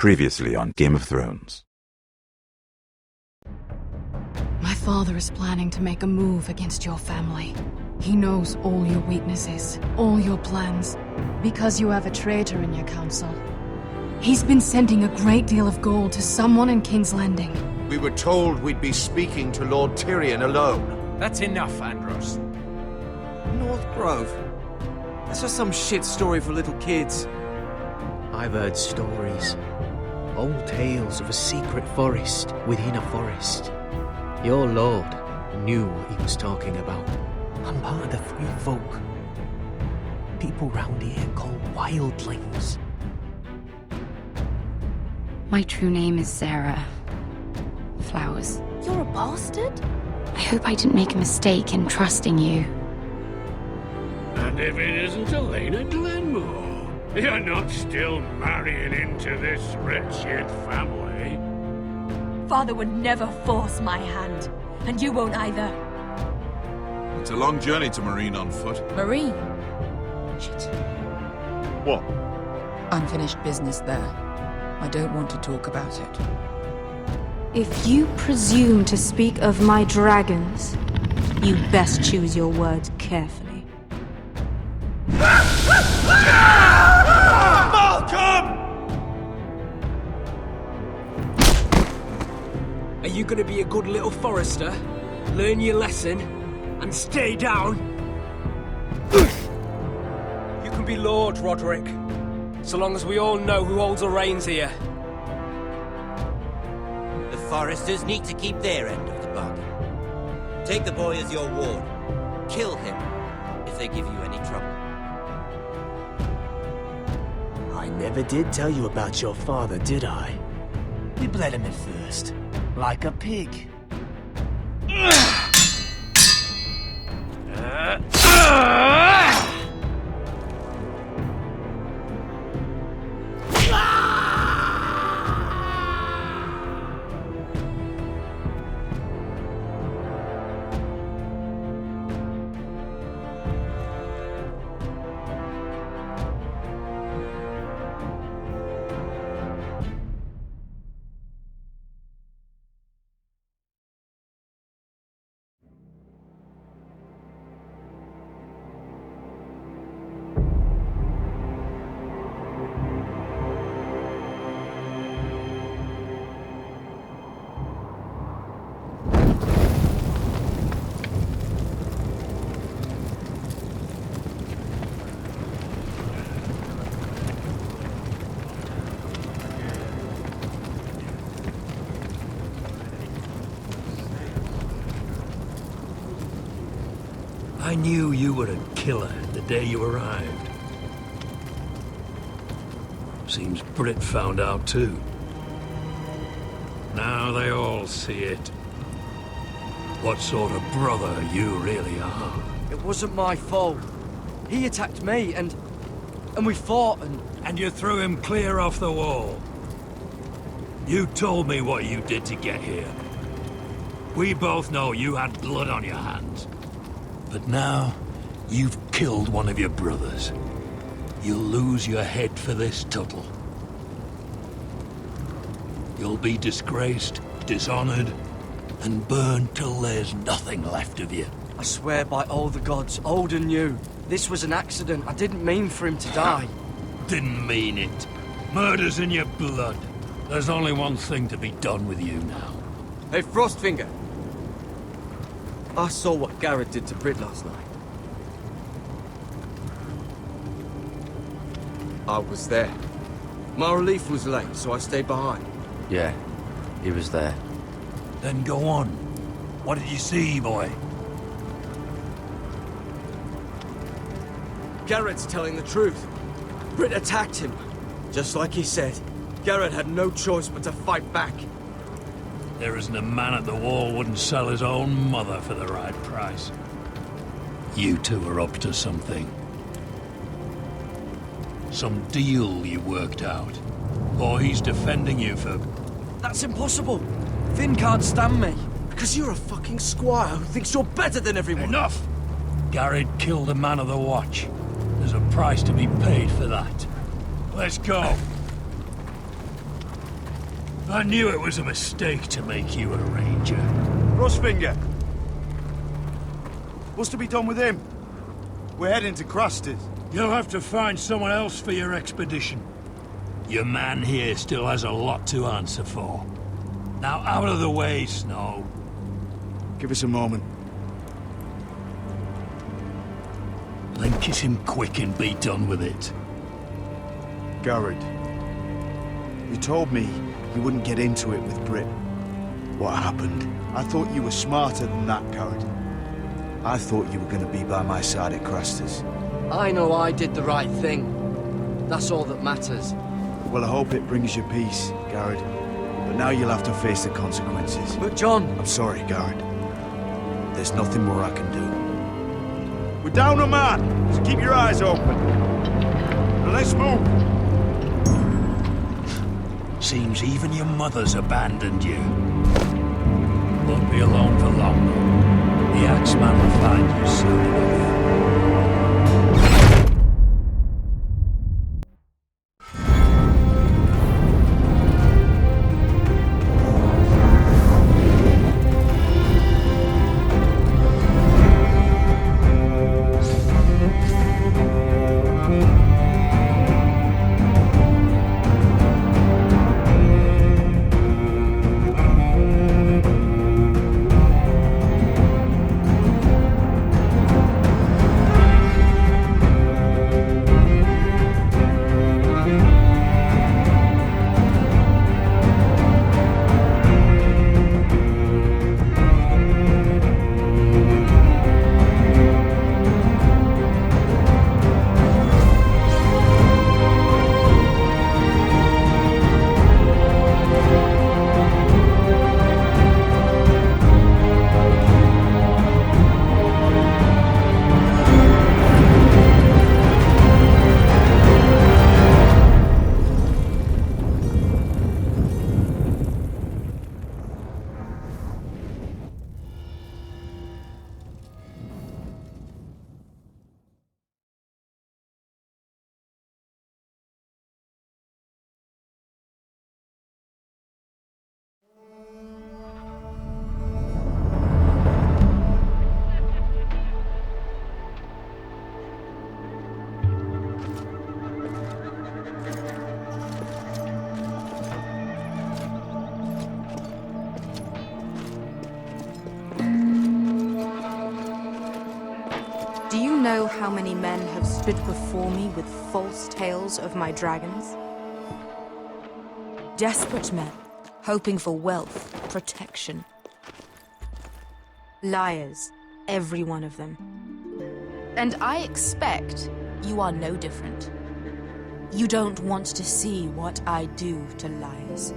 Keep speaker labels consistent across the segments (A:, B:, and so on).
A: Previously on Game of Thrones.
B: My father is planning to make a move against your family. He knows all your weaknesses, all your plans, because you have a traitor in your council. He's been sending a great deal of gold to someone in King's Landing.
C: We were told we'd be speaking to Lord Tyrion alone.
D: That's enough, Andros.
E: North Grove? That's just some shit story for little kids.
F: I've heard stories. Old tales of a secret forest within a forest. Your lord knew what he was talking about. I'm part of the Free Folk. People round here called wildlings.
G: My true name is Sarah Flowers.
H: You're a bastard?
G: I hope I didn't make a mistake in trusting you.
I: And if it isn't Elena Glenmore, you're not still marrying into this wretched family.
H: Father would never force my hand, and you won't either.
C: It's a long journey to Marine on foot.
H: Marine? Shit.
C: What?
J: Unfinished business there. I don't want to talk about it.
K: If you presume to speak of my dragons, you best choose your words carefully.
C: Malcolm!
E: Are you gonna be a good little forester? Learn your lesson and stay down? You can be Lord, Roderick, so long as we all know who holds the reins here.
L: The foresters need to keep their end of the bargain. Take the boy as your ward. Kill him if they give you any trouble.
F: I never did tell you about your father, did I? You bled him at first, like a pig.
I: I knew you were a killer the day you arrived. Seems Britt found out too. Now they all see it. What sort of brother you really are.
E: It wasn't my fault. He attacked me and we fought
I: And you threw him clear off the wall. You told me what you did to get here. We both know you had blood on your hands. But now, you've killed one of your brothers. You'll lose your head for this, Tuttle. You'll be disgraced, dishonored, and burned till there's nothing left of you.
E: I swear by all the gods, old and new, this was an accident. I didn't mean for him to die.
I: Didn't mean it. Murder's in your blood. There's only one thing to be done with you now.
E: Hey, Frostfinger. I saw what Garrett did to Britt last night. I was there. My relief was late, so I stayed behind.
M: Yeah, he was there.
I: Then go on. What did you see, boy?
E: Garrett's telling the truth. Britt attacked him. Just like he said, Garrett had no choice but to fight back.
I: There isn't a man at the wall wouldn't sell his own mother for the right price. You two are up to something. Some deal you worked out. Or he's defending you for...
E: That's impossible. Finn can't stand me. Because you're a fucking squire who thinks you're better than everyone.
I: Enough! Garrett killed a man of the watch. There's a price to be paid for that. Let's go. I knew it was a mistake to make you a ranger.
D: Frostfinger! What's to be done with him? We're heading to Craster's.
I: You'll have to find someone else for your expedition. Your man here still has a lot to answer for. Now out of the way, Snow.
D: Give us a moment.
I: Lynch him quick and be done with it.
D: Garrett, you told me you wouldn't get into it with Brit. What happened? I thought you were smarter than that, Garrett. I thought you were going to be by my side at Craster's.
E: I know I did the right thing. That's all that matters.
D: Well, I hope it brings you peace, Garrett. But now you'll have to face the consequences.
E: But John...
D: I'm sorry, Garrett. There's nothing more I can do. We're down a man, so keep your eyes open. Now let's move.
I: Seems even your mother's abandoned you. Won't be alone for long, though. The Axeman will find you soon enough.
K: Know how many men have stood before me with false tales of my dragons? Desperate men, hoping for wealth, protection. Liars, every one of them. And I expect you are no different. You don't want to see what I do to liars.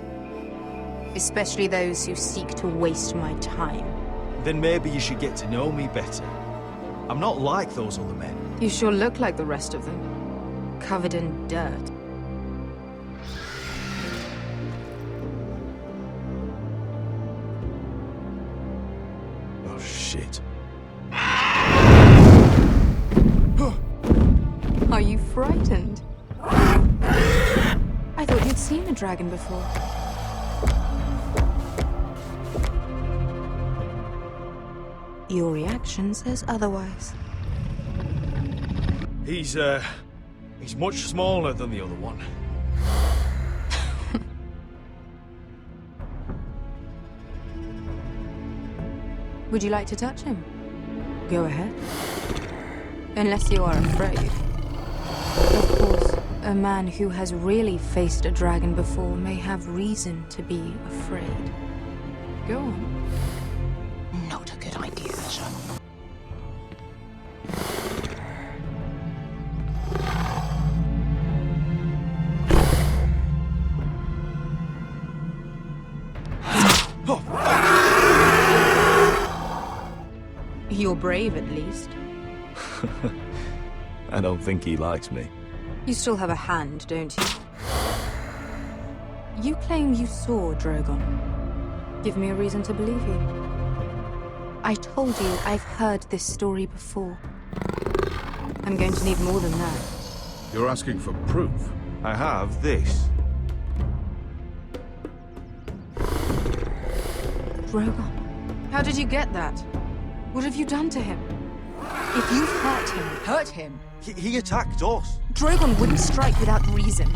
K: Especially those who seek to waste my time.
E: Then maybe you should get to know me better. I'm not like those other men.
K: You sure look like the rest of them. Covered in dirt.
D: Oh, shit.
K: Are you frightened? I thought you'd seen a dragon before. Your reaction says otherwise.
E: He's much smaller than the other one.
K: Would you like to touch him? Go ahead. Unless you are afraid. Of course, a man who has really faced a dragon before may have reason to be afraid. Go on.
B: Not a good idea, son.
K: You're brave, at least.
A: I don't think he likes me.
K: You still have a hand, don't you? You claim you saw Drogon. Give me a reason to believe you. I told you I've heard this story before. I'm going to need more than that.
C: You're asking for proof?
D: I have this.
K: Drogon? How did you get that? What have you done to him? If you've hurt him...
J: Hurt him?
E: He attacked us.
K: Drogon wouldn't strike without reason.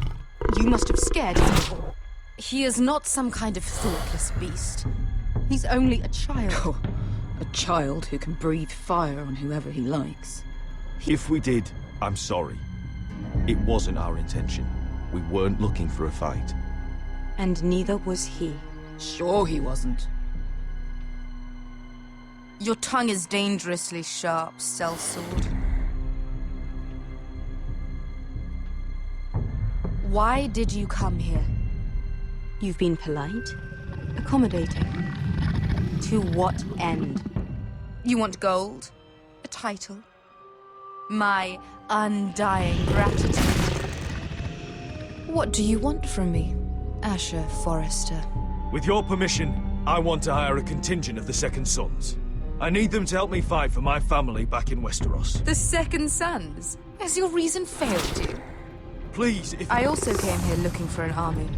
K: You must have scared him. He is not some kind of thoughtless beast. He's only a child.
J: Oh, a child who can breathe fire on whoever he likes.
N: If we did, I'm sorry. It wasn't our intention. We weren't looking for a fight.
K: And neither was he.
J: Sure he wasn't.
K: Your tongue is dangerously sharp, sellsword. Why did you come here? You've been polite, accommodating. To what end? You want gold? A title? My undying gratitude? What do you want from me, Asher Forrester?
N: With your permission, I want to hire a contingent of the Second Sons. I need them to help me fight for my family back in Westeros.
K: The Second Sons? Has your reason failed you?
N: Please, if...
K: I also came here looking for an army.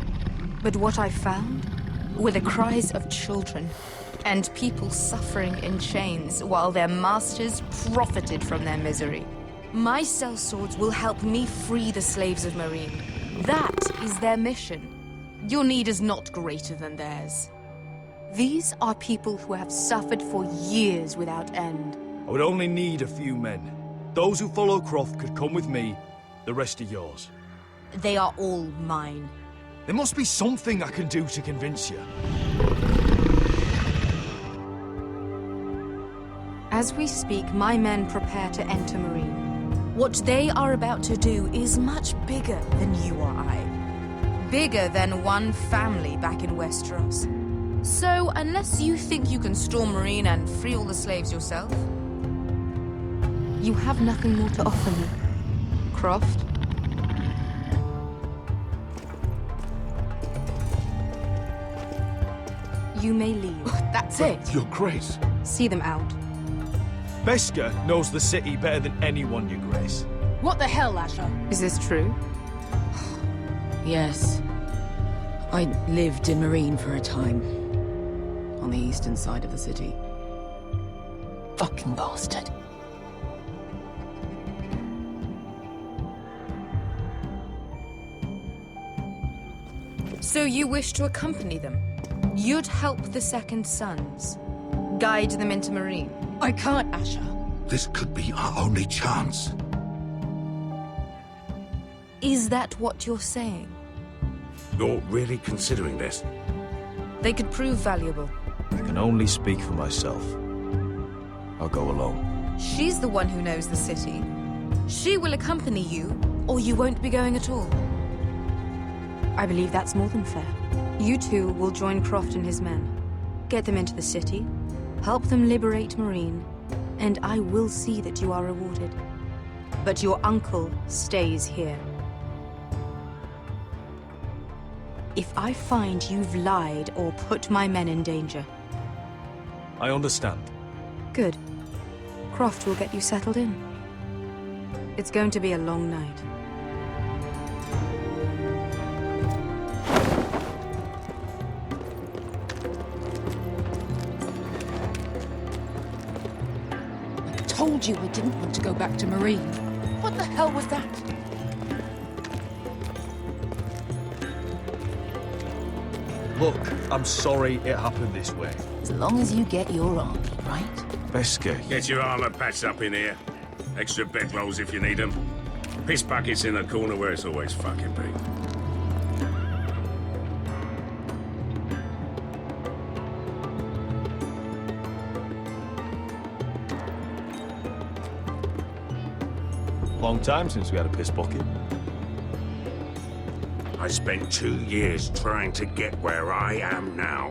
K: But what I found were the cries of children and people suffering in chains while their masters profited from their misery. My sellswords will help me free the slaves of Meereen. That is their mission. Your need is not greater than theirs. These are people who have suffered for years without end.
N: I would only need a few men. Those who follow Croft could come with me, the rest are yours.
K: They are all mine.
N: There must be something I can do to convince you.
K: As we speak, my men prepare to enter Meereen. What they are about to do is much bigger than you or I. Bigger than one family back in Westeros. So, unless you think you can storm Meereen and free all the slaves yourself, you have nothing more to offer me, Croft. You may leave.
J: That's it.
C: Your Grace.
K: See them out.
N: Beskha knows the city better than anyone, Your Grace.
J: What the hell, Asher?
K: Is this true?
J: Yes. I lived in Meereen for a time. On the eastern side of the city. Fucking bastard.
K: So you wish to accompany them? You'd help the Second Sons? Guide them into Meereen?
J: I can't, Asher.
C: This could be our only chance.
K: Is that what you're saying?
C: You're really considering this?
K: They could prove valuable.
N: I can only speak for myself. I'll go alone.
K: She's the one who knows the city. She will accompany you, or you won't be going at all. I believe that's more than fair. You two will join Croft and his men. Get them into the city, help them liberate Meereen, and I will see that you are rewarded. But your uncle stays here. If I find you've lied or put my men in danger...
N: I understand.
K: Good. Croft will get you settled in. It's going to be a long night.
J: I told you I didn't want to go back to Meereen. What the hell was that?
N: Look, I'm sorry it happened this way.
J: As long as you get your army, right?
N: Beskha,
O: Get your armor patched up in here. Extra bedrolls if you need them. Piss buckets in the corner where it's always fucking been.
N: long time since we had a piss bucket.
O: I spent 2 years trying to get where I am now.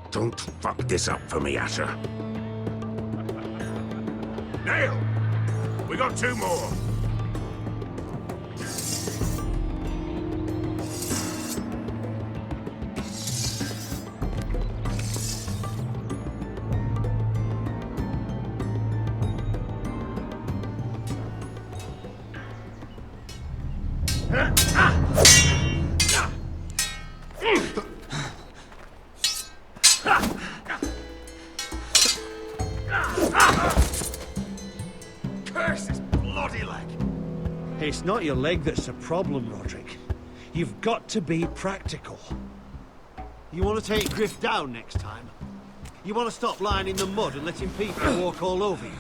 O: Don't fuck this up for me, Asher. Nail! We got 2 more.
P: It's not your leg that's the problem, Roderick. You've got to be practical.
Q: You want to take Griff down next time? You want to stop lying in the mud and letting people walk all over you?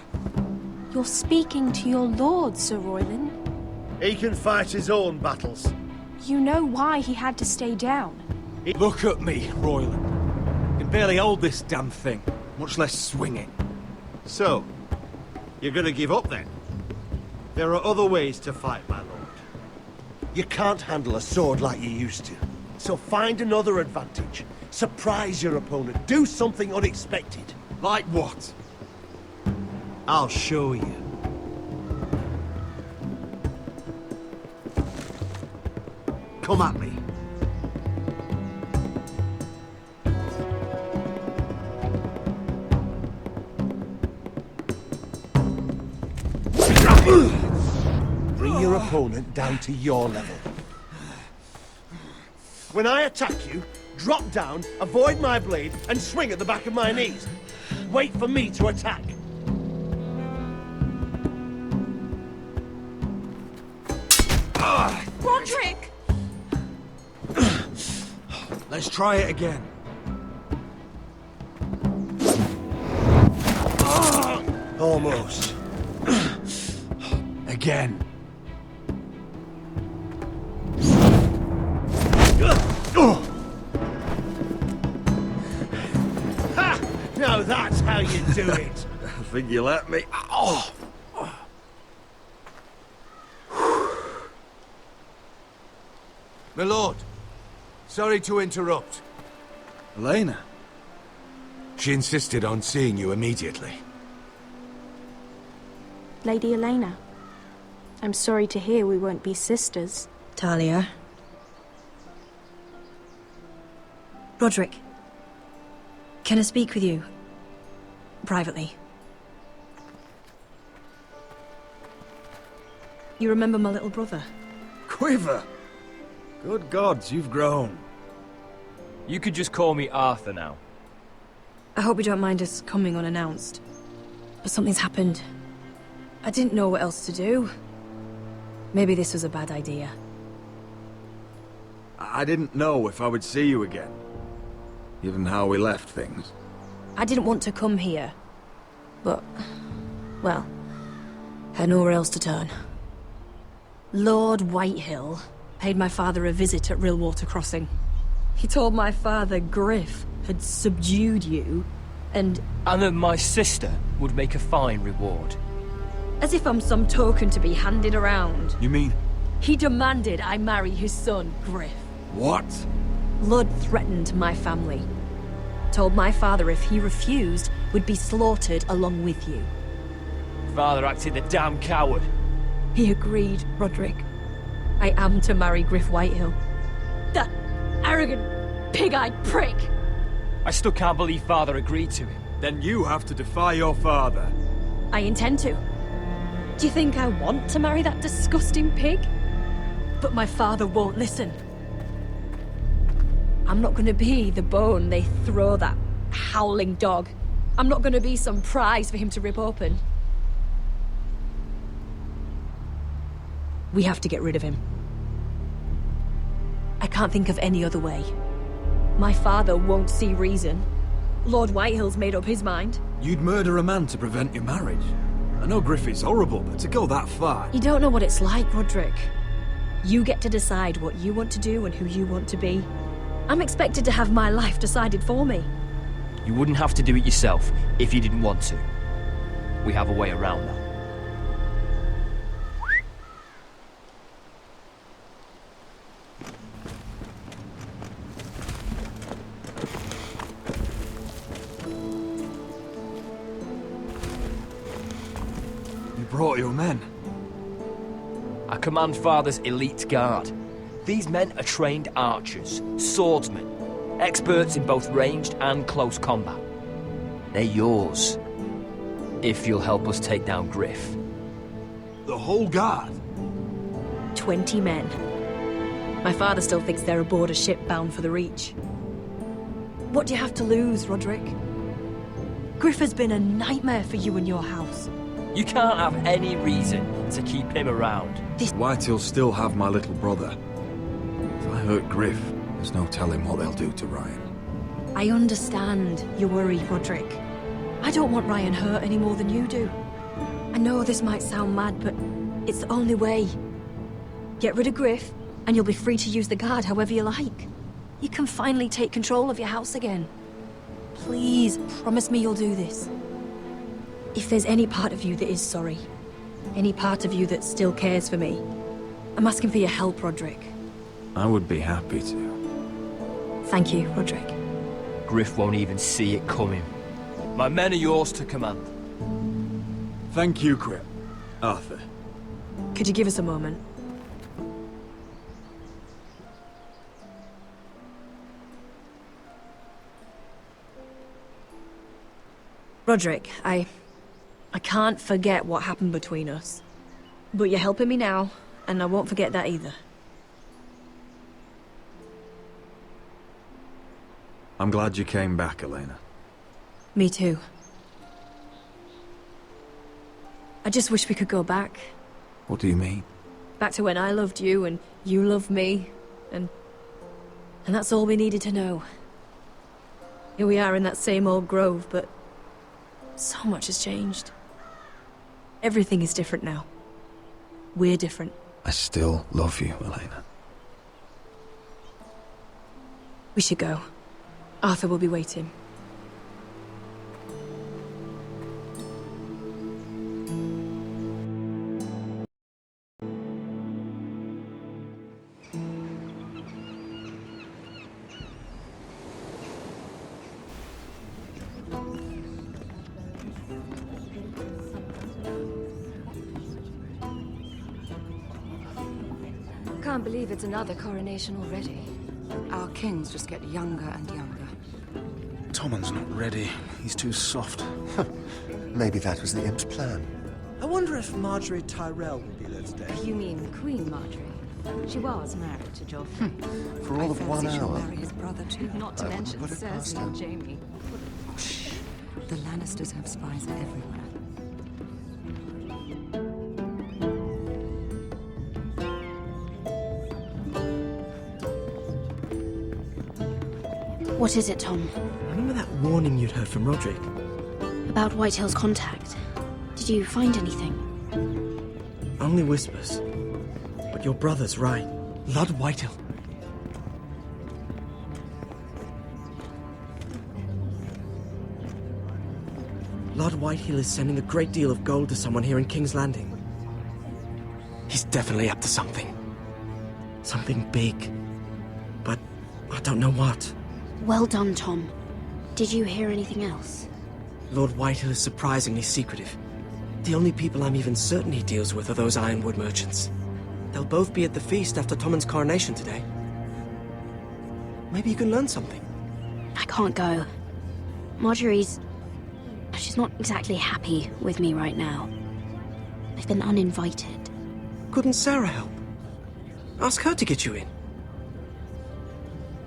R: You're speaking to your lord, Sir Royland.
P: He can fight his own battles.
R: You know why he had to stay down.
N: Look at me, Royland. I can barely hold this damn thing, much less swing it.
Q: So, you're gonna give up then? There are other ways to fight, my lord.
P: You can't handle a sword like you used to. So find another advantage. Surprise your opponent. Do something unexpected.
N: Like what?
Q: I'll show you. Come at me.
P: Bring your opponent down to your level. When I attack you, drop down, avoid my blade, and swing at the back of my knees. Wait for me to attack.
R: Roderick!
N: Let's try it again.
P: Almost.
N: Again.
P: Ha! Now that's how you do it.
N: I think you let me. Oh!
C: My lord, sorry to interrupt.
N: Elena?
C: She insisted on seeing you immediately.
R: Lady Elena, I'm sorry to hear we won't be sisters.
S: Talia. Roderick. Can I speak with you? Privately. You remember my little brother?
N: Quiver! Good gods, you've grown.
E: You could just call me Arthur now.
S: I hope you don't mind us coming unannounced. But something's happened. I didn't know what else to do. Maybe this was a bad idea.
N: I didn't know if I would see you again, given how we left things.
S: I didn't want to come here. But, well, had nowhere else to turn. Lord Whitehill paid my father a visit at Rillwater Crossing. He told my father Griff had subdued you, and
E: that my sister would make a fine reward.
S: As if I'm some token to be handed around.
N: You mean?
S: He demanded I marry his son, Griff.
N: What?
S: Lord threatened my family. Told my father if he refused, would be slaughtered along with you.
E: Father acted the damn coward.
S: He agreed, Roderick. I am to marry Griff Whitehill. That arrogant, pig-eyed prick!
E: I still can't believe Father agreed to it.
N: Then you have to defy your father.
S: I intend to. Do you think I want to marry that disgusting pig? But my father won't listen. I'm not gonna be the bone they throw that howling dog. I'm not gonna be some prize for him to rip open. We have to get rid of him. I can't think of any other way. My father won't see reason. Lord Whitehill's made up his mind.
N: You'd murder a man to prevent your marriage. I know Griffith's horrible, but to go that far...
S: You don't know what it's like, Roderick. You get to decide what you want to do and who you want to be. I'm expected to have my life decided for me.
E: You wouldn't have to do it yourself if you didn't want to. We have a way around that.
N: Brought your men.
E: I command Father's elite guard. These men are trained archers, swordsmen, experts in both ranged and close combat. They're yours, if you'll help us take down Griff.
N: The whole guard?
S: 20 men. My father still thinks they're aboard a ship bound for the Reach. What do you have to lose, Roderick? Griff has been a nightmare for you and your house.
E: You can't have any reason to keep him around.
A: Whitehill'll still have my little brother. If I hurt Griff, there's no telling what they'll do to Ryan.
S: I understand your worry, Roderick. I don't want Ryan hurt any more than you do. I know this might sound mad, but it's the only way. Get rid of Griff, and you'll be free to use the guard however you like. You can finally take control of your house again. Please, promise me you'll do this. If there's any part of you that is sorry, any part of you that still cares for me, I'm asking for your help, Roderick.
A: I would be happy to.
S: Thank you, Roderick.
E: Griff won't even see it coming. My men are yours to command.
A: Thank you, Crip. Arthur.
S: Could you give us a moment? Roderick, I can't forget what happened between us. But you're helping me now, and I won't forget that either.
A: I'm glad you came back, Elena.
S: Me too. I just wish we could go back.
A: What do you mean?
S: Back to when I loved you, and you loved me, and that's all we needed to know. Here we are in that same old grove, but so much has changed. Everything is different now. We're different.
A: I still love you, Elena.
S: We should go. Arthur will be waiting.
B: Can't believe it's another coronation already. Our kings just get younger and younger.
D: Tommen's not ready. He's too soft.
P: Maybe that was the imp's plan.
Q: I wonder if Marjorie Tyrell will be there today.
B: You mean Queen Marjorie? She was married to Joffrey.
P: For all of 1
B: She'll
P: hour.
B: marry his brother too, not to mention Cersei and Jaime. Shh. The Lannisters have spies everywhere.
R: What is it, Tom?
F: Remember that warning you'd heard from Roderick?
R: About Whitehill's contact. Did you find anything?
F: Only whispers. But your brother's right. Lord Whitehill. Lord Whitehill is sending a great deal of gold to someone here in King's Landing. He's definitely up to something. Something big. But I don't know what.
R: Well done, Tom. Did you hear anything else?
F: Lord Whitehill is surprisingly secretive. The only people I'm even certain he deals with are those ironwood merchants. They'll both be at the feast after Tommen's coronation today. Maybe you can learn something.
R: I can't go. Marjorie's... she's not exactly happy with me right now. I've been uninvited.
F: Couldn't Sarah help? Ask her to get you in.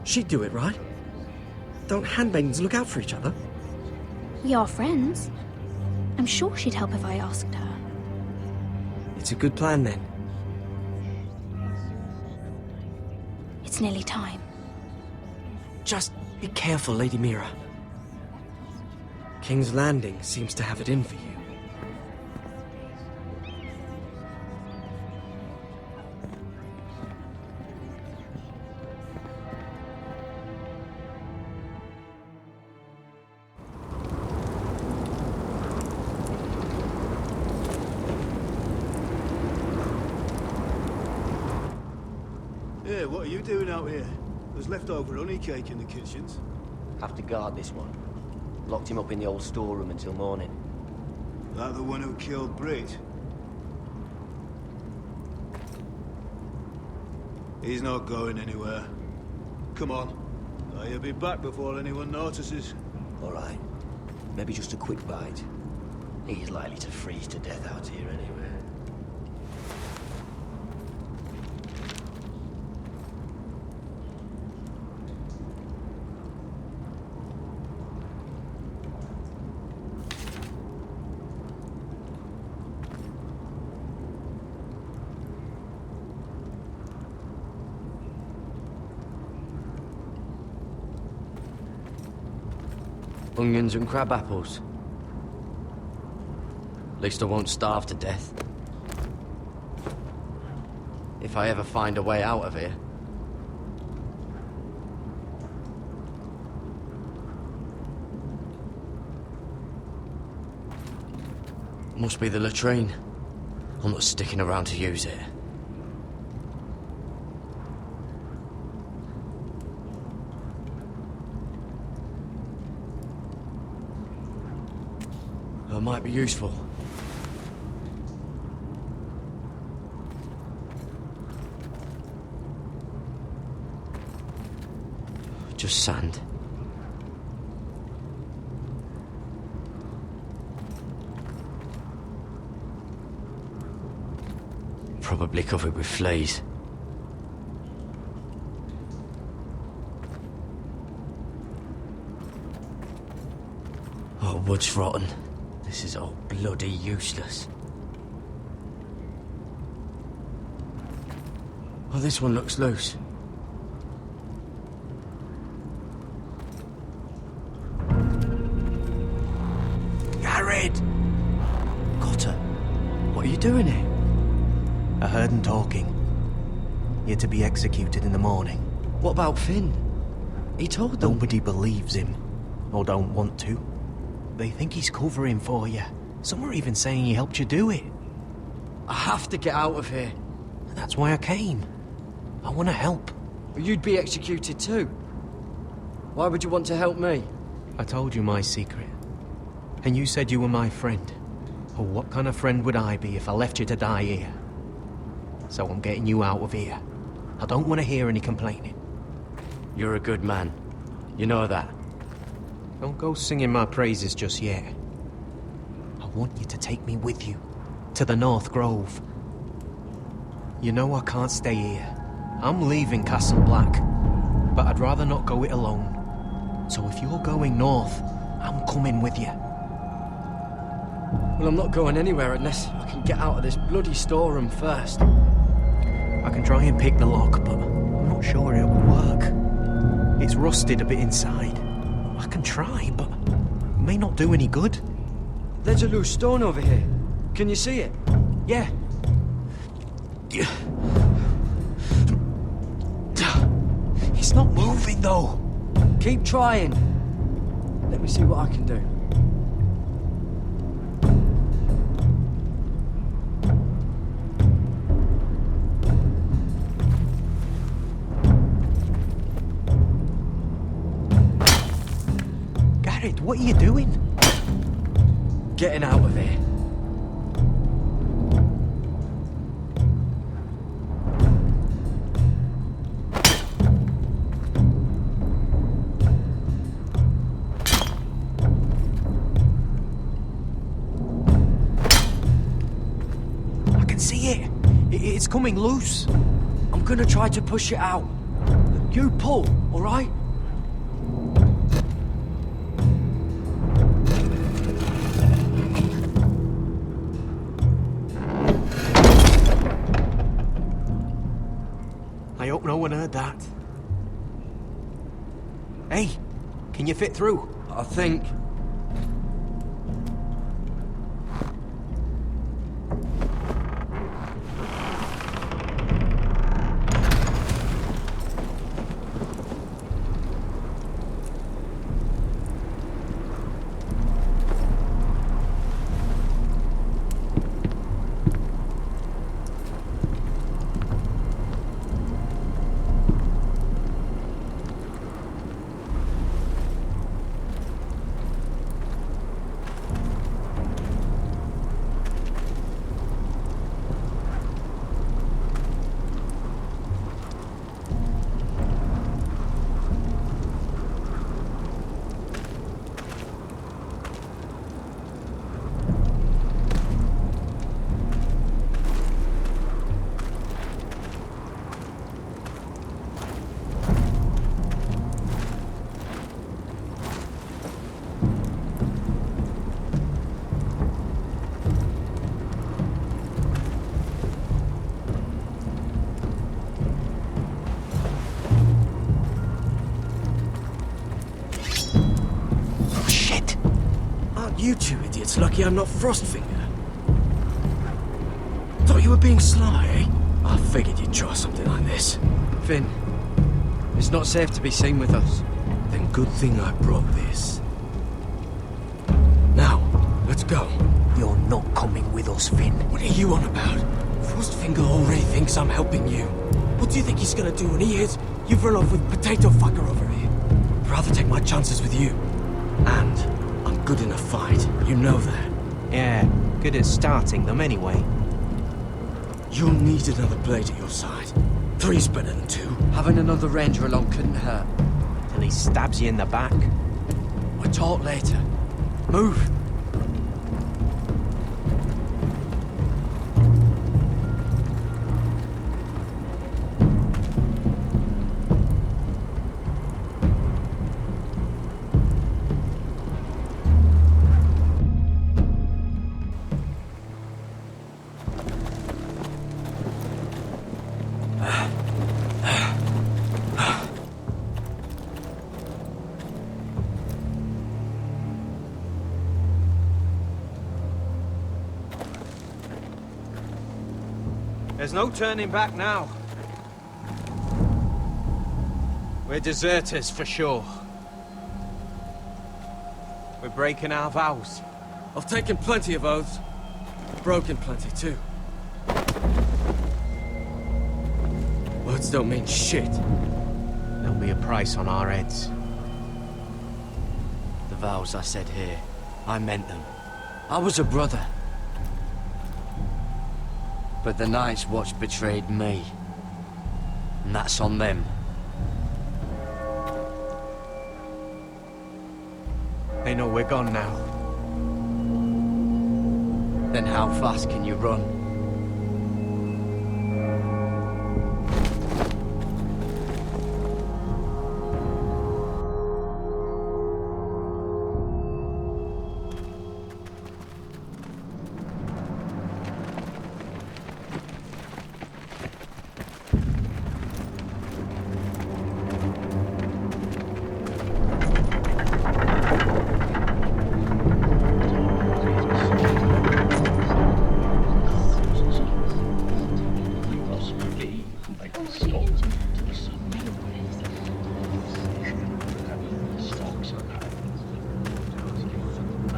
F: She'd do it, right? Don't handmaidens look out for each other?
R: We are friends. I'm sure she'd help if I asked her.
F: It's a good plan, then.
R: It's nearly time.
F: Just be careful, Lady Mira. King's Landing seems to have it in for you.
Q: Yeah, what are you doing out here? There's leftover honey cake in the kitchens.
L: Have to guard this one. Locked him up in the old storeroom until morning.
Q: That the one who killed Brit? He's not going anywhere. Come on. He'll be back before anyone notices.
L: All right. Maybe just a quick bite. He's likely to freeze to death out here anyway.
M: Onions and crab apples. At least I won't starve to death. If I ever find a way out of here. Must be the latrine. I'm not sticking around to use it. It might be useful. Just sand. Probably covered with fleas. Oh, wood's rotten. This is all bloody useless. Oh, this one looks loose.
F: Garrett!
M: Cotter, what are you doing here?
F: I heard him talking. You're to be executed in the morning.
M: What about Finn? He told them.
F: Nobody believes him, or don't want to. They think he's covering for you. Some are even saying he helped you do it.
M: I have to get out of here.
F: That's why I came. I want to help.
M: But you'd be executed too. Why would you want to help me?
F: I told you my secret. And you said you were my friend. Oh, what kind of friend would I be if I left you to die here? So I'm getting you out of here. I don't want to hear any complaining.
M: You're a good man. You know that.
F: Don't go singing my praises just yet. I want you to take me with you. To the North Grove. You know I can't stay here. I'm leaving Castle Black. But I'd rather not go it alone. So if you're going north, I'm coming with you.
M: Well, I'm not going anywhere unless I can get out of this bloody storeroom first.
F: I can try and pick the lock, but I'm not sure it'll work. It's rusted a bit inside. I can try, but it may not do any good.
M: There's a loose stone over here. Can you see it?
F: Yeah. It's not moving, though.
M: Keep trying. Let me see what I can do.
F: Garrett, what are you doing?
M: Getting out of here.
F: It's coming loose.
M: I'm gonna try to push it out. You pull, all right?
F: I hope no one heard that. Hey, can you fit through?
M: I think. You two idiots lucky I'm not Frostfinger. Thought you were being sly, eh? I figured you'd try something like this.
F: Finn, it's not safe to be seen with us.
M: Then good thing I brought this. Now, let's go.
F: You're not coming with us, Finn.
M: What are you on about? Frostfinger already thinks I'm helping you. What do you think he's gonna do when he hears you've run off with Potato Fucker over here? I'd rather take my chances with you. And I'm good in a fight, you know that.
F: Yeah, good at starting them anyway.
M: You'll need another blade at your side. 3's better than 2.
F: Having another ranger along couldn't hurt. Till he stabs you in the back.
M: We'll talk later. Move!
F: There's no turning back now. We're deserters for sure. We're breaking our vows.
M: I've taken plenty of oaths. Broken plenty too. Words don't mean shit.
F: There'll be a price on our heads.
M: The vows I said here, I meant them. I was a brother. But the Night's Watch betrayed me. And that's on them.
F: They know we're gone now.
M: Then how fast can you run?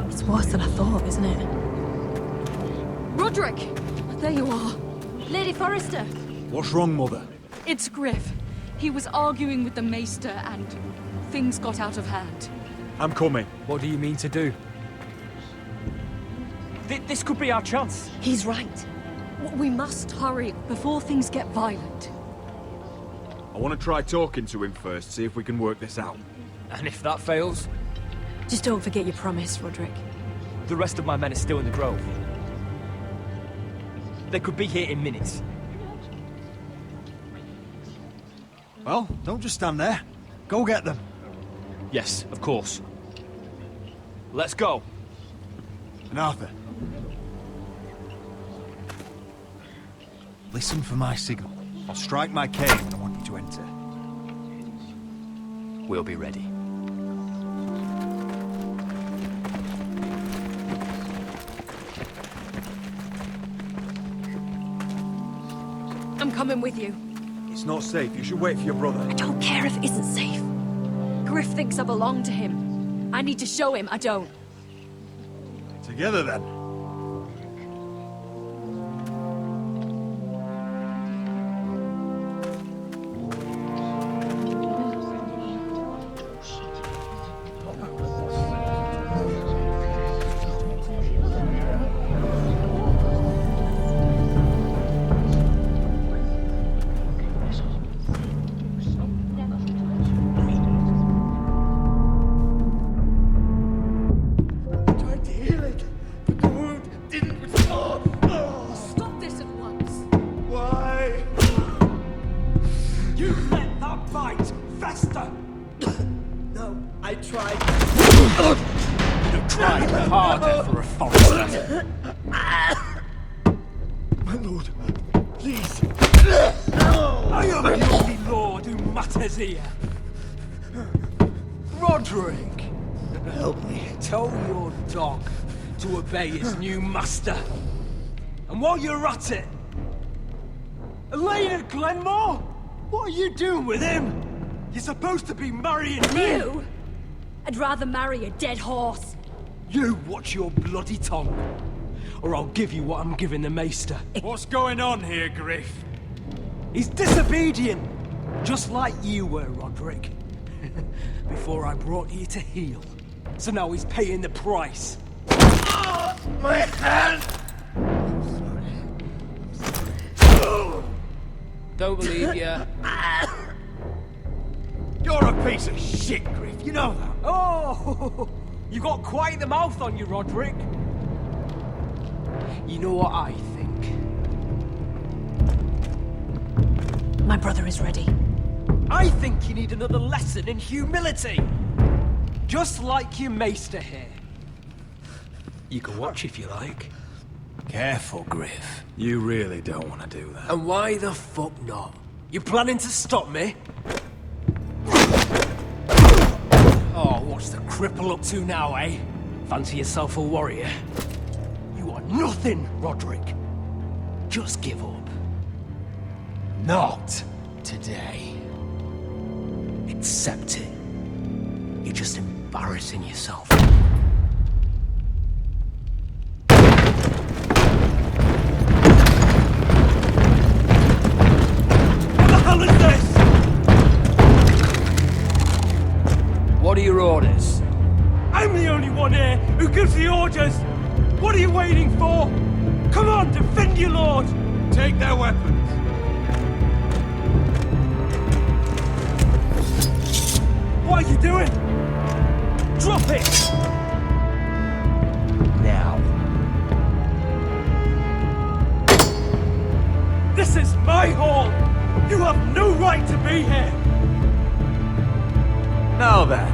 S: It's worse than I thought, isn't it?
B: Roderick! There you are.
H: Lady Forrester!
D: What's wrong, Mother?
B: It's Griff. He was arguing with the Maester and things got out of hand.
D: I'm coming.
E: What do you mean to do? This could be our chance.
B: He's right. We must hurry before things get violent.
D: I want to try talking to him first, see if we can work this out.
E: And if that fails?
S: Just don't forget your promise, Roderick.
E: The rest of my men are still in the grove. They could be here in minutes.
D: Well, don't just stand there. Go get them.
E: Yes, of course. Let's go.
D: And Arthur. Listen for my signal. I'll strike my cane when I want you to enter.
E: We'll be ready.
S: I'm coming with you.
D: It's not safe. You should wait for your brother.
S: I don't care if it isn't safe. Griff thinks I belong to him. I need to show him I don't.
D: Together, then.
E: Roderick!
M: Help me. Tell your dog to obey his new master. And while you're at it... Elena Glenmore? What are you doing with him? You're supposed to be marrying me!
H: You? I'd rather marry a dead horse.
M: You watch your bloody tongue, or I'll give you what I'm giving the Maester.
N: What's going on here, Griff?
M: He's disobedient, just like you were, Roderick. Before I brought you to heel. So now he's paying the price.
N: My hand!
M: Don't believe ya.
N: You're a piece of shit, Griff, you know that?
M: Oh! You got quite the mouth on you, Roderick. You know what I think?
S: My brother is ready.
M: I think you need another lesson in humility. Just like your maester here. You can watch if you like.
A: Careful, Griff. You really don't want to do that.
M: And why the fuck not? You planning to stop me? Oh, what's the cripple up to now, eh? Fancy yourself a warrior? You are nothing, Roderick. Just give up. Not today. Accept it. You're just embarrassing yourself. What are your orders?
N: I'm the only one here who gives the orders! What are you waiting for? Come on, defend your lord! Take their weapons.
M: What are you doing? Drop it! Now.
N: This is my hall! You have no right to be here!
A: Now then,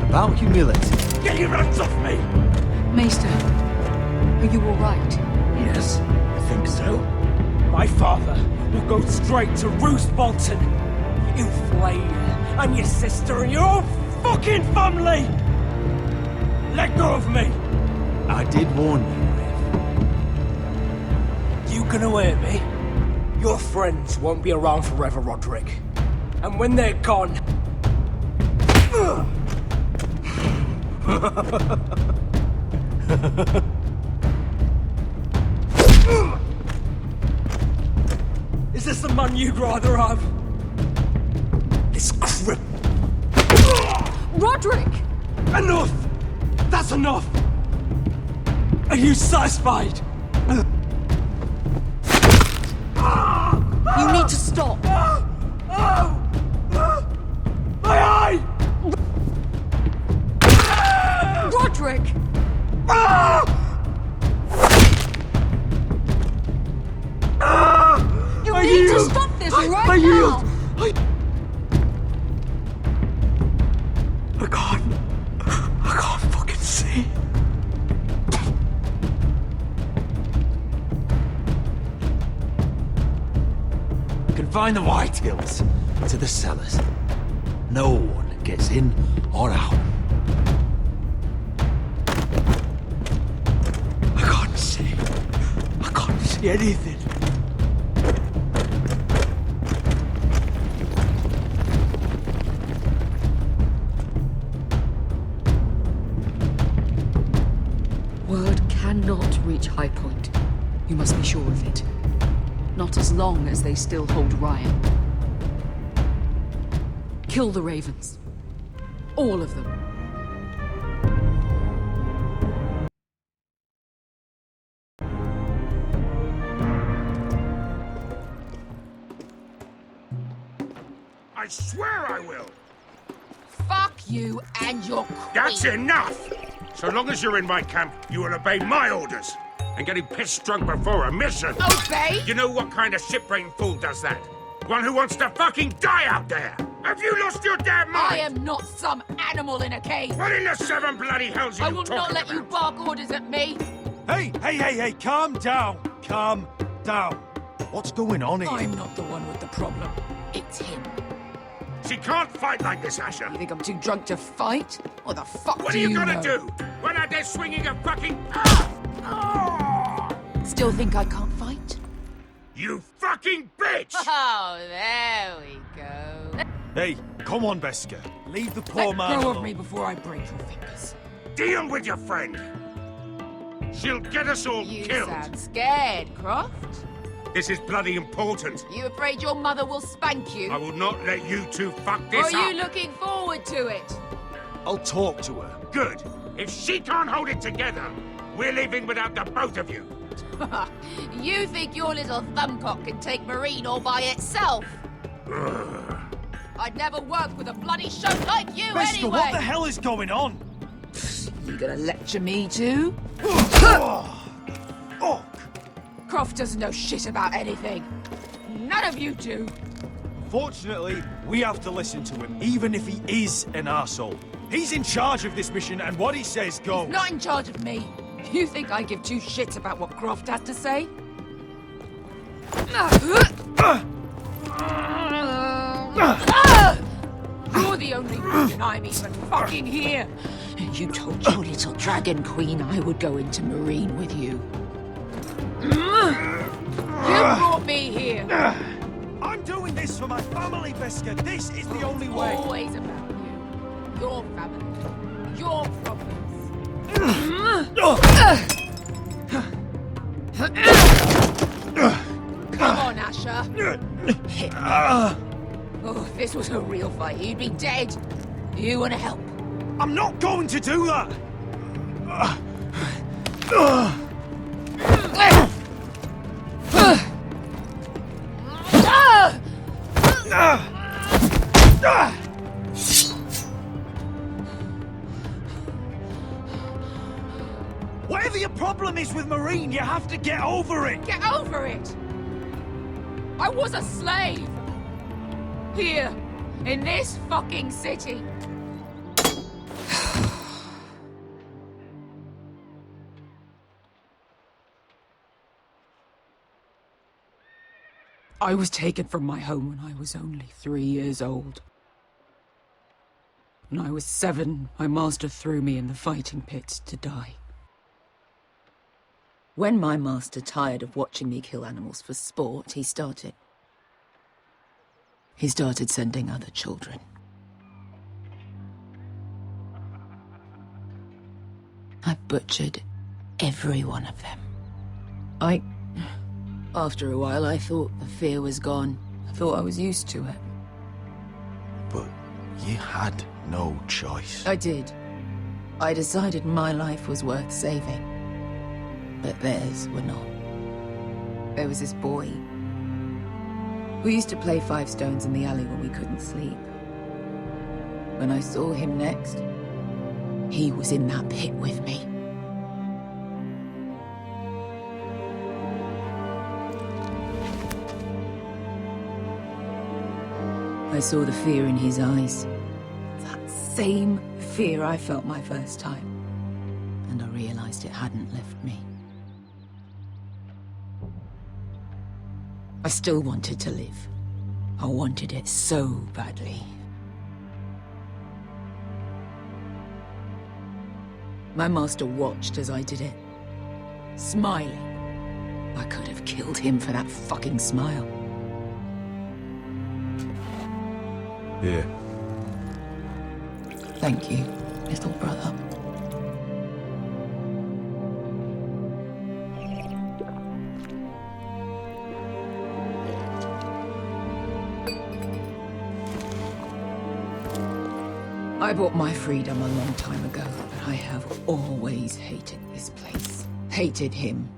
A: about humility.
N: Get your hands off me!
B: Maester, are you alright?
M: Yes, I think so. My father will go straight to Roose Bolton. He'll flay you, and your sister, and your whole fucking family! Let go of me!
A: I did warn you,
M: You gonna hurt me? Your friends won't be around forever, Roderick. And when they're gone... Is this the man you'd rather have? This crip...
H: Roderick!
M: Enough! That's enough! Are you satisfied?
H: You need to stop!
M: My eye!
H: Roderick! You need to stop this right now!
M: I can't fucking see.
A: confine the Whitehills to the cellars. No one gets in or out.
M: I can't see anything.
B: Word cannot reach High Point. You must be sure of it. Not as long as they still hold Ryan. Kill the Ravens. All of them.
O: I swear I will!
H: Fuck you and your queen.
O: That's enough! So long as you're in my camp, you will obey my orders. And getting pissed drunk before a mission.
H: Obey?
O: You know what kind of shit-brained fool does that? One who wants to fucking die out there! Have you lost your damn mind?
H: I am not some animal in a cage.
O: What in the seven bloody hells are
H: I
O: you
H: will not let you bark orders at me.
N: Hey, calm down. Calm down.
D: What's going on here?
H: I'm not the one with the problem. It's him.
O: She can't fight like this, Asher.
H: You think I'm too drunk to fight?
J: What the fuck
O: What
J: do
O: are you
J: you
O: gonna
J: know?
O: do when I'm there swinging a fucking...
J: Still think I can't fight?
O: You fucking bitch!
J: Oh, there we go.
D: Hey, come on, Beskar. Leave the poor
J: Let
D: man
J: go of
D: alone.
J: me before I break your fingers.
O: Deal with your friend. She'll get us all
J: You
O: killed.
J: sound scared, Croft.
O: This is bloody important.
J: You afraid your mother will spank you?
O: I will not let you two fuck
J: Or
O: this
J: are
O: up.
J: you looking forward to it?
D: I'll talk to her.
O: Good. If she can't hold it together, we're leaving without the both of you.
J: You think your little thumbcock can take Marine all by itself? I'd never work with a bloody show like you
D: Beskar,
J: anyway!
D: what the hell is going on?
J: You gonna lecture me too? Croft doesn't know shit about anything. None of you do.
D: Fortunately, we have to listen to him, even if he is an arsehole. He's in charge of this mission, and what he says goes.
J: He's not in charge of me. You think I give two shits about what Croft has to say? You're the only reason I'm even fucking here. You told your little dragon queen I would go into Marine with you. You brought me here.
D: I'm doing this for my family, Beskar. This is the only way.
J: Always about you. Your family. Your problems. Come on, Asher. Hit me. Oh, if this was a real fight, you'd be dead. You want to help?
D: I'm not going to do that! Whatever your problem is with Marine, you have to get over it!
J: Get over it! I was a slave! Here, in this fucking city. I was taken from my home when I was only 3 years old. When I was 7, my master threw me in the fighting pits to die. When my master tired of watching me kill animals for sport, he started sending other children. I butchered every one of them. After a while, I thought the fear was gone. I thought I was used to it.
D: But you had no choice.
J: I did. I decided my life was worth saving. But theirs were not. There was this boy. We used to play 5 stones in the alley when we couldn't sleep. When I saw him next, he was in that pit with me. I saw the fear in his eyes. That same fear I felt my first time. And I realized it hadn't left me. I still wanted to live. I wanted it so badly. My master watched as I did it, smiling. I could have killed him for that fucking smile.
A: Here.
J: Thank you, little brother. I bought my freedom a long time ago, but I have always hated this place. Hated him.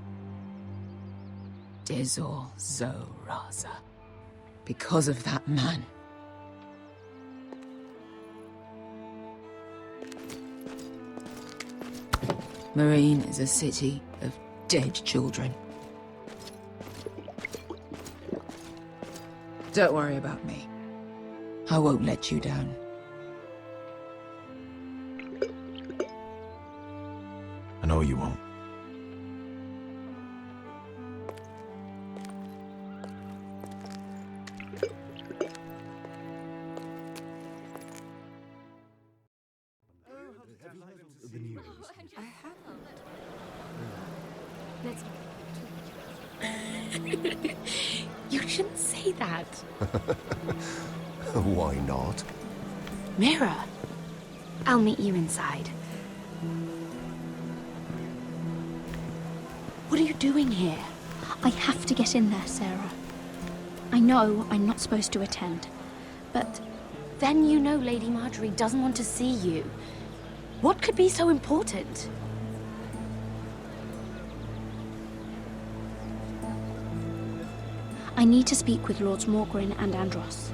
J: Dezor Zoraza. Because of that man. Marine is a city of dead children. Don't worry about me. I won't let you down.
A: I know you won't.
R: You shouldn't say that.
P: Why not?
R: Mira, I'll meet you inside. What are you doing here? I have to get in there, Sarah. I know I'm not supposed to attend, but then you know Lady Marjorie doesn't want to see you. What could be so important? I need to speak with Lords Morgren and Andros.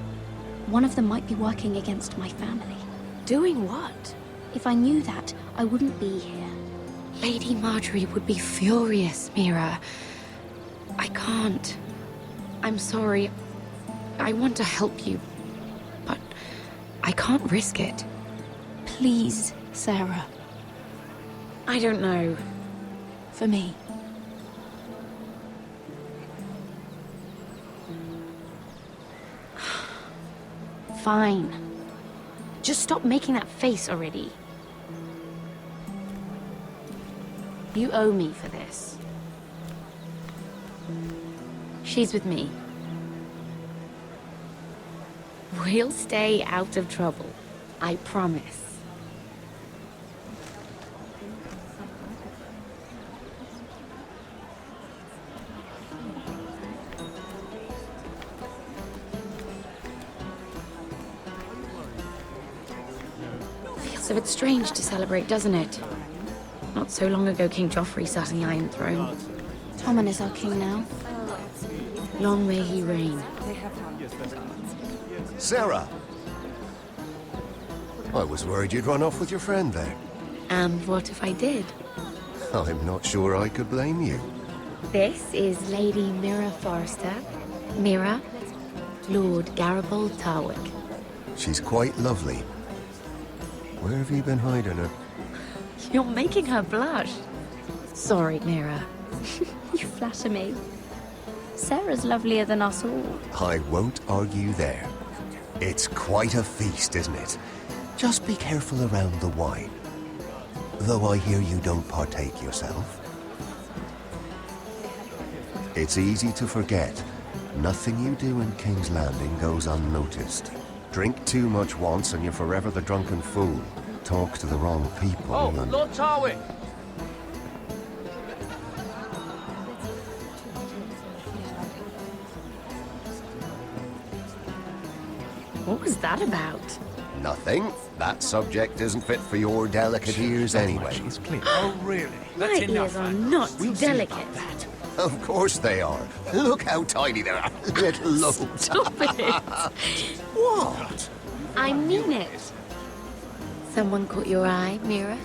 R: One of them might be working against my family. Doing what? If I knew that, I wouldn't be here.
G: Lady Marjorie would be furious, Mira. I can't. I'm sorry. I want to help you, but I can't risk it.
R: Please, Sarah.
G: I don't know.
R: For me. Fine. Just stop making that face already. You owe me for this.
G: She's with me. We'll stay out of trouble. I promise. Feels a bit strange to celebrate, doesn't it? Not so long ago, King Joffrey sat on the Iron Throne.
R: Tommen is our king now.
G: Long may he reign.
P: Sarah! I was worried you'd run off with your friend there.
G: And what if I did?
P: I'm not sure I could blame you.
G: This is Lady Mira Forrester. Mira, Lord Garibald Tarwick.
P: She's quite lovely. Where have you been hiding her?
G: You're making her blush. Sorry, Mira.
R: You flatter me. Sarah's lovelier than us all.
P: I won't argue there. It's quite a feast, isn't it? Just be careful around the wine. Though I hear you don't partake yourself. It's easy to forget. Nothing you do in King's Landing goes unnoticed. Drink too much once and you're forever the drunken fool. Talk to the wrong people and...
E: Lord Tarwick!
G: What was that about?
P: Nothing. That subject isn't fit for your delicate ears anyway.
C: Oh, really?
G: My ears are not delicate.
P: Of course they are. Look how tiny they are. Little lobes.
G: Stop it.
P: What?
G: I mean it. Someone caught your eye, Mira?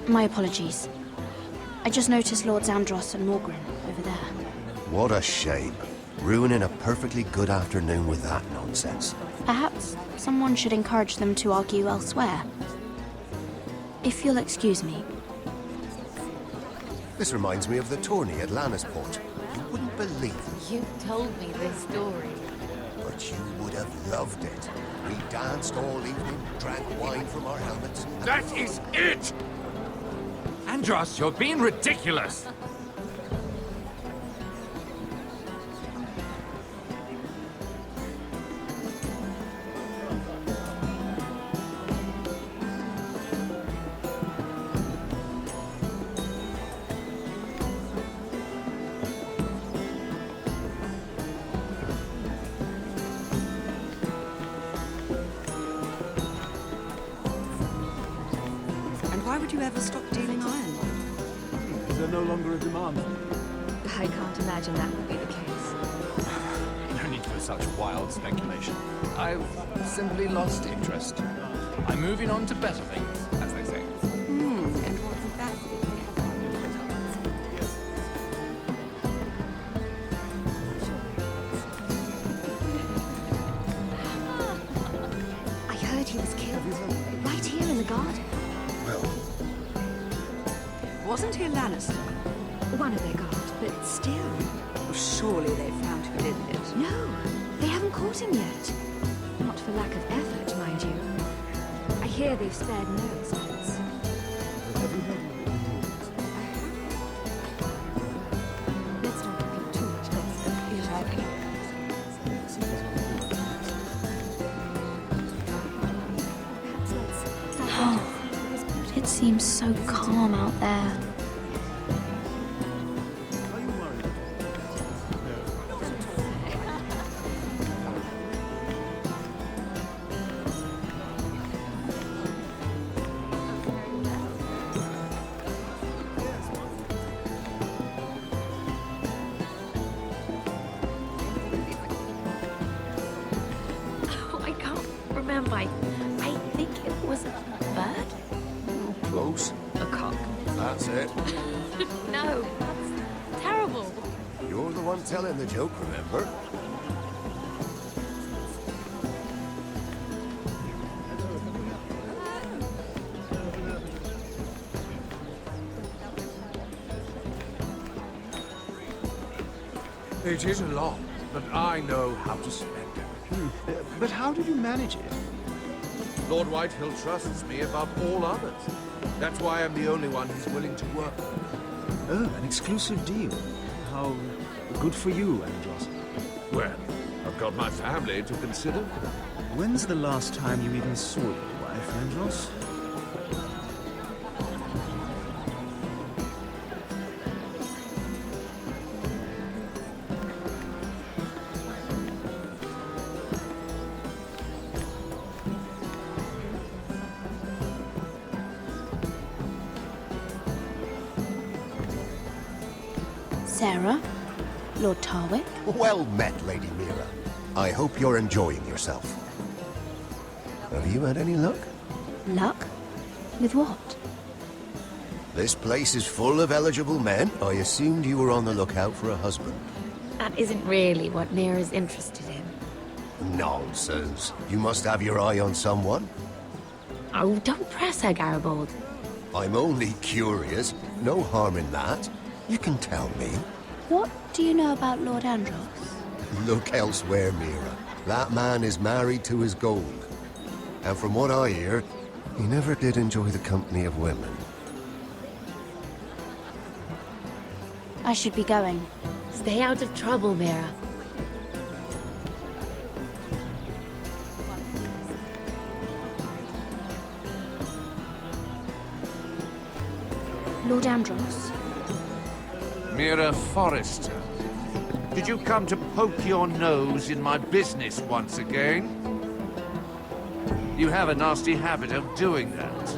R: My apologies. I just noticed Lords Andros and Morgren over there.
P: What a shame. Ruining a perfectly good afternoon with that nonsense.
R: Perhaps someone should encourage them to argue elsewhere. If you'll excuse me.
P: This reminds me of the tourney at Lannisport. You wouldn't believe it.
G: You told me this story.
P: But you would have loved it. We danced all evening, drank wine from our helmets.
T: That is it! Andros, you're being ridiculous!
U: Why would you ever stop dealing iron?
V: Is there no longer a demand?
U: I can't imagine that would be the case.
T: No need for such wild speculation. I've simply lost interest. I'm moving on to better things, as they say.
U: And what would that be?
R: I heard he was killed. Right here in the garden.
U: Wasn't he a Lannister?
R: One of their guard, but still.
U: Well, surely they've found who did it.
R: No, they haven't caught him yet. Not for lack of effort, mind you. I
U: hear they've spared no expense. Let's not repeat too much gossip.
R: It seems so calm out there. I can't remember. I think it was a bird.
C: Close.
R: A cock.
C: That's it.
R: No, that's terrible.
P: You're the one telling the joke, remember?
C: It is a lot, but I know how to spend it.
D: But how did you manage it?
C: Lord Whitehill trusts me above all others. That's why I'm the only one he's willing to work with.
D: Oh, an exclusive deal. How good for you, Andros.
C: Well, I've got my family to consider.
D: When's the last time you even saw your wife, Andros?
R: Sarah? Lord Tarwick?
P: Well met, Lady Mira. I hope you're enjoying yourself. Have you had any luck?
R: Luck? With what?
P: This place is full of eligible men. I assumed you were on the lookout for a husband.
G: That isn't really what Mira's interested in.
P: Nonsense. You must have your eye on someone.
G: Oh, don't press her, Garibaldi.
P: I'm only curious. No harm in that. You can tell me.
R: What do you know about Lord Andros?
P: Look elsewhere, Mira. That man is married to his gold. And from what I hear, he never did enjoy the company of women.
R: I should be going.
G: Stay out of trouble, Mira.
R: Lord Andros.
C: Mira Forrester. Did you come to poke your nose in my business once again? You have a nasty habit of doing that.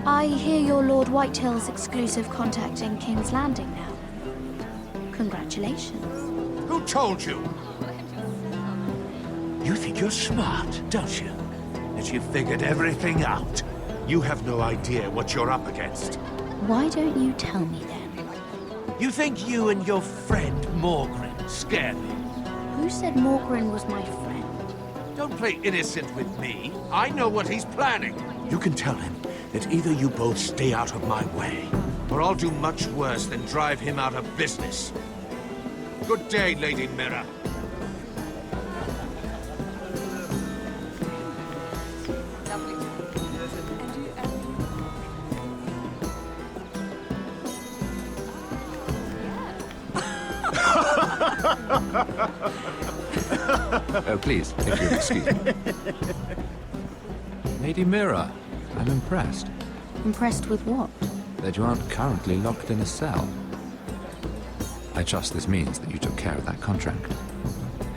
R: I hear you're Lord Whitehill's exclusive contact in King's Landing now. Congratulations.
C: Who told you?
I: You think you're smart, don't you? That you've figured everything out. You have no idea what you're up against.
R: Why don't you tell me then?
I: You think you and your friend Morgren scare me?
R: Who said Morgren was my friend?
C: Don't play innocent with me. I know what he's planning.
I: You can tell him that either you both stay out of my way,
C: or I'll do much worse than drive him out of business. Good day, Lady Mira.
A: Oh, please, if you'll excuse me. Lady Mira, I'm impressed.
R: Impressed with what?
A: That you aren't currently locked in a cell. I trust this means that you took care of that contract.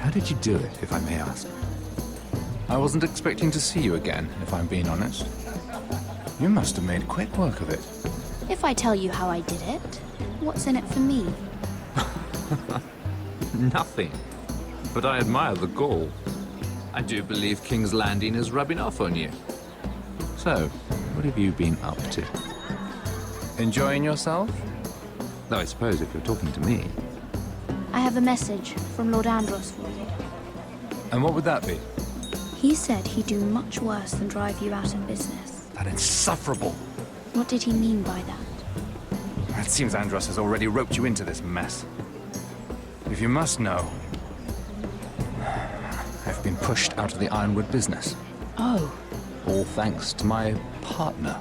A: How did you do it, if I may ask? I wasn't expecting to see you again, if I'm being honest. You must have made quick work of it.
R: If I tell you how I did it, what's in it for me?
A: Nothing. But I admire the gall. I do believe King's Landing is rubbing off on you. So, what have you been up to? Enjoying yourself? Though I suppose if you're talking to me.
R: I have a message from Lord Andros for you.
A: And what would that be?
R: He said he'd do much worse than drive you out of business.
A: That insufferable!
R: What did he mean by that?
A: It seems Andros has already roped you into this mess. If you must know, I've I've been pushed out of the ironwood business.
B: Oh.
A: All thanks to my partner.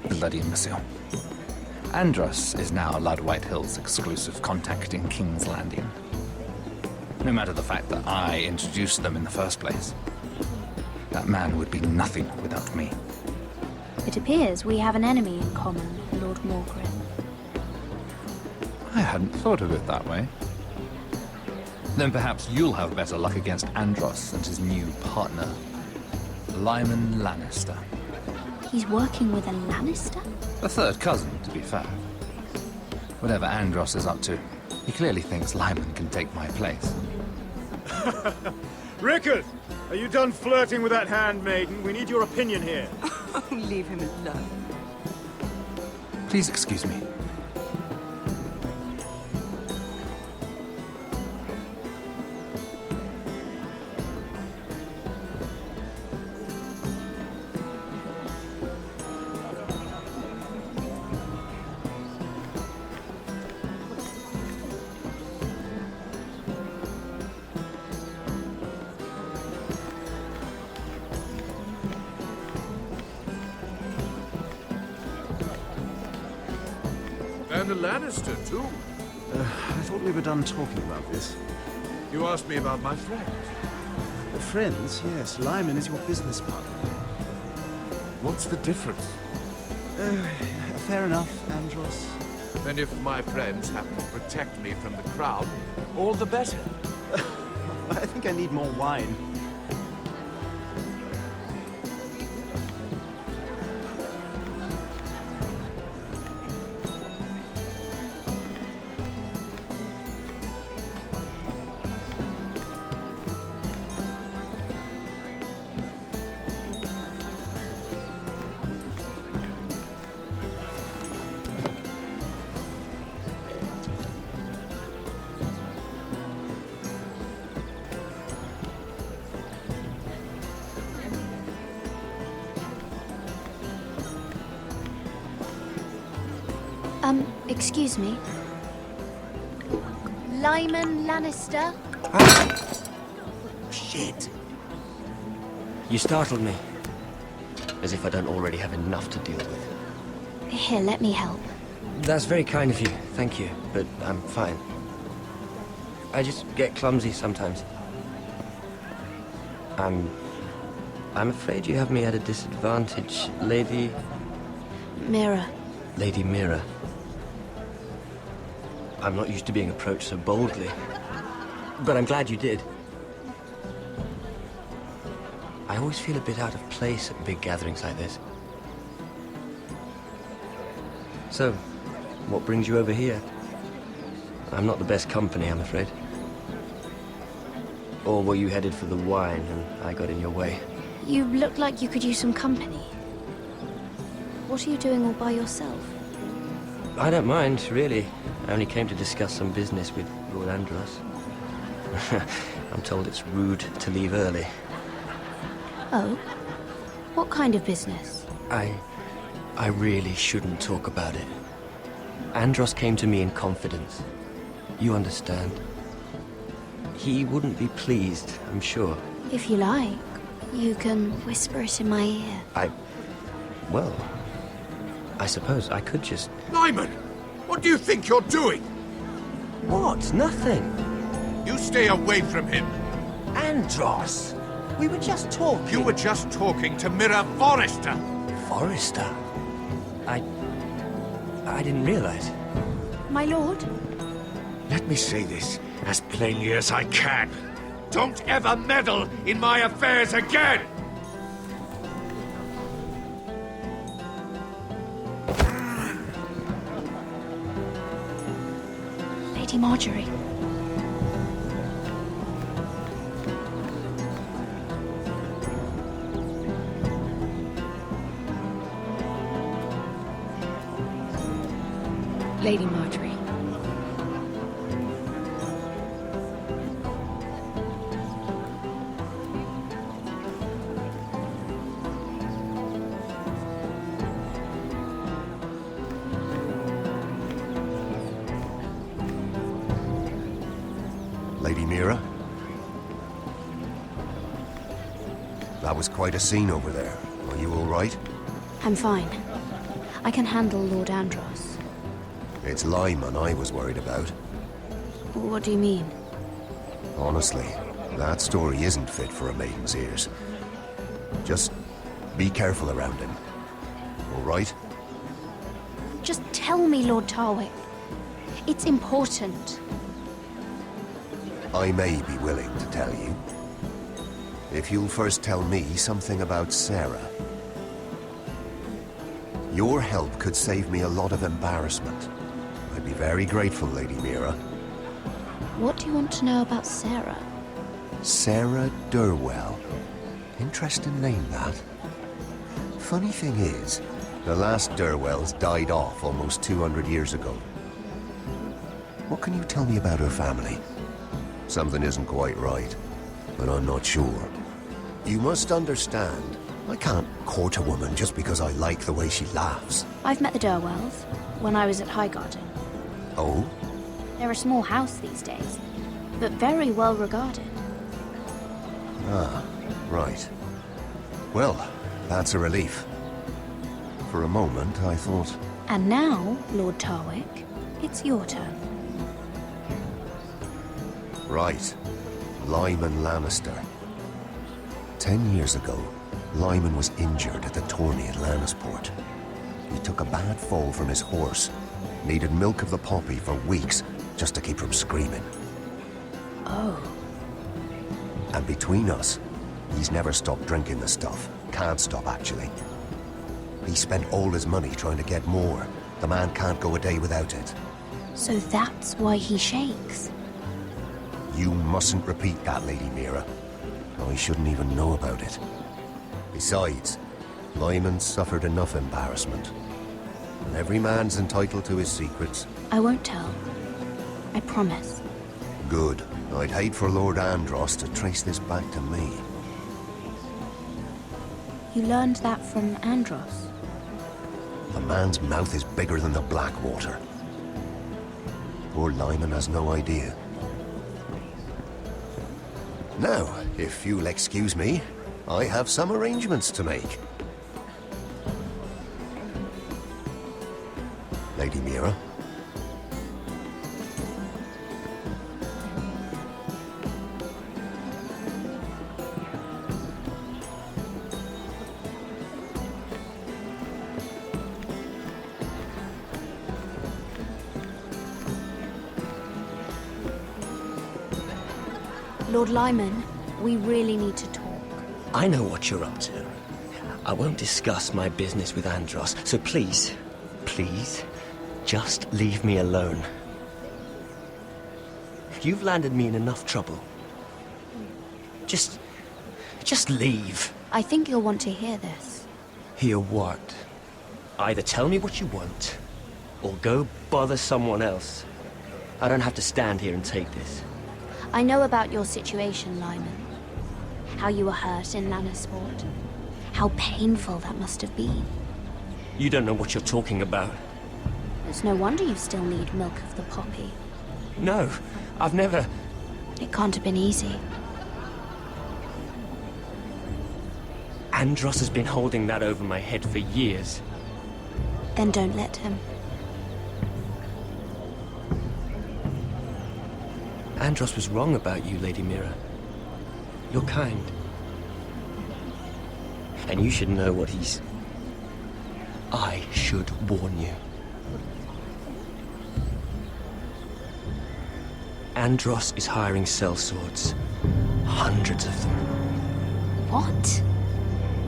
A: Bloody imbecile. Andros is now Lud Whitehill's exclusive contact in King's Landing. No matter the fact that I introduced them in the first place. That man would be nothing without me.
R: It appears we have an enemy in common, Lord Morgrim.
A: I hadn't thought of it that way. Then perhaps you'll have better luck against Andros and his new partner, Lyman Lannister.
R: He's working with a Lannister?
A: A third cousin, to be fair. Whatever Andros is up to, he clearly thinks Lyman can take my place.
K: Rickard! Are you done flirting with that handmaiden? We need your opinion here.
Q: Oh, leave him alone.
A: Please excuse me.
C: And a Lannister, too.
D: I thought we were done talking about this.
C: You asked me about my friend.
D: Friends, yes. Lyman is your business partner.
C: What's the difference?
D: Fair enough, Andros.
C: And if my friends happen to protect me from the crowd, all the better.
D: I think I need more wine.
R: Excuse me. Lyman Lannister?
E: Shit. You startled me. As if I don't already have enough to deal with.
R: Here, let me help.
E: That's very kind of you, thank you, but I'm fine. I just get clumsy sometimes. I'm afraid you have me at a disadvantage, Lady...
R: Mira.
E: Lady Mira. I'm not used to being approached so boldly, but I'm glad you did. I always feel a bit out of place at big gatherings like this. So, what brings you over here? I'm not the best company, I'm afraid. Or were you headed for the wine and I got in your way?
R: You look like you could use some company. What are you doing all by yourself?
E: I don't mind, really. I only came to discuss some business with Lord Andros. I'm told it's rude to leave early.
R: Oh? What kind of business?
E: I really shouldn't talk about it. Andros came to me in confidence. You understand. He wouldn't be pleased, I'm sure.
R: If you like, you can whisper it in my ear.
E: Well, I suppose I could just...
C: Lyman! What do you think you're doing?
E: What? Nothing.
C: You stay away from him.
E: Andros! We were just talking.
C: You were just talking to Mira Forrester.
E: Forrester? I didn't realize.
R: My lord?
I: Let me say this as plainly as I can. Don't ever meddle in my affairs again!
R: Lady Marjorie.
B: Lady Marjorie.
P: Lady Mira? was quite a scene over there. Are you all right?
R: I'm fine. I can handle Lord Andros.
P: It's Lyman I was worried about.
R: What do you mean?
P: Honestly, that story isn't fit for a maiden's ears. Just be careful around him. All right?
R: Just tell me, Lord Tarwick. It's important.
P: I may be willing to tell you. If you'll first tell me something about Sarah. Your help could save me a lot of embarrassment. I'd be very grateful, Lady Mira.
R: What do you want to know about Sarah?
P: Sarah Durwell. Interesting name, that. Funny thing is, the last Durwells died off almost 200 years ago. What can you tell me about her family? Something isn't quite right, but I'm not sure. You must understand, I can't court a woman just because I like the way she laughs.
R: I've met the Durwells when I was at Highgarden.
P: Oh?
R: They're a small house these days, but very well regarded.
P: Ah, right. Well, that's a relief. For a moment, I thought...
R: And now, Lord Tarwick, it's your turn.
P: Right. Lyman Lannister. 10 years ago, Lyman was injured at the tourney at Lannisport. He took a bad fall from his horse. Needed milk of the poppy for weeks just to keep from screaming.
R: Oh.
P: And between us, he's never stopped drinking the stuff. Can't stop, actually. He spent all his money trying to get more. The man can't go a day without it.
R: So that's why he shakes.
P: You mustn't repeat that, Lady Mira. I shouldn't even know about it. Besides, Lyman suffered enough embarrassment. And every man's entitled to his secrets.
R: I won't tell. I promise.
P: Good. I'd hate for Lord Andros to trace this back to me.
R: You learned that from Andros?
P: The man's mouth is bigger than the Blackwater. Poor Lyman has no idea. Now, if you'll excuse me, I have some arrangements to make. Lady Mira?
R: Lord Lyman, we really need to talk.
E: I know what you're up to. I won't discuss my business with Andros, so please, please, just leave me alone. You've landed me in enough trouble. Just leave.
R: I think you'll want to hear this.
E: Hear what? Either tell me what you want, or go bother someone else. I don't have to stand here and take this.
R: I know about your situation, Lyman. How you were hurt in Lannisport. How painful that must have been.
E: You don't know what you're talking about.
R: It's no wonder you still need milk of the poppy.
E: No, I've never...
R: It can't have been easy.
E: Andros has been holding that over my head for years.
R: Then don't let him.
E: Andros was wrong about you, Lady Mira. You're kind. And you should know what he's... I should warn you. Andros is hiring sellswords. Hundreds of them.
R: What?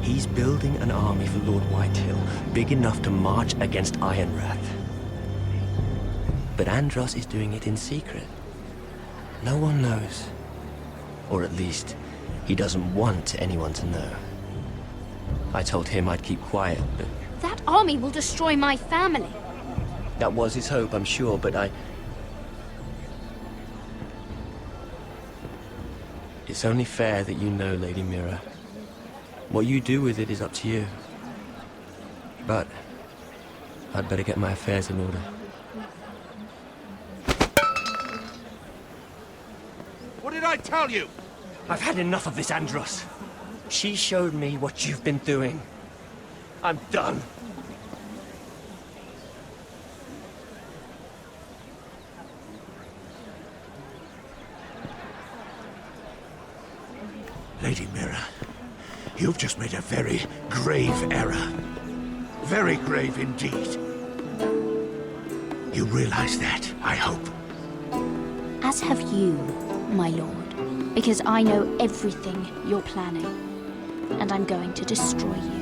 E: He's building an army for Lord Whitehill, big enough to march against Ironrath. But Andros is doing it in secret. No one knows. Or at least, he doesn't want anyone to know. I told him I'd keep quiet, but...
R: That army will destroy my family.
E: That was his hope, I'm sure, but It's only fair that you know, Lady Mira. What you do with it is up to you. But I'd better get my affairs in order.
C: What did I tell you?
E: I've had enough of this, Andros.
M: She showed me what you've been doing. I'm done.
I: Lady Mira, you've just made a very grave error. Very grave indeed. You realize that, I hope.
R: As have you, my lord, because I know everything you're planning, and I'm going to destroy you.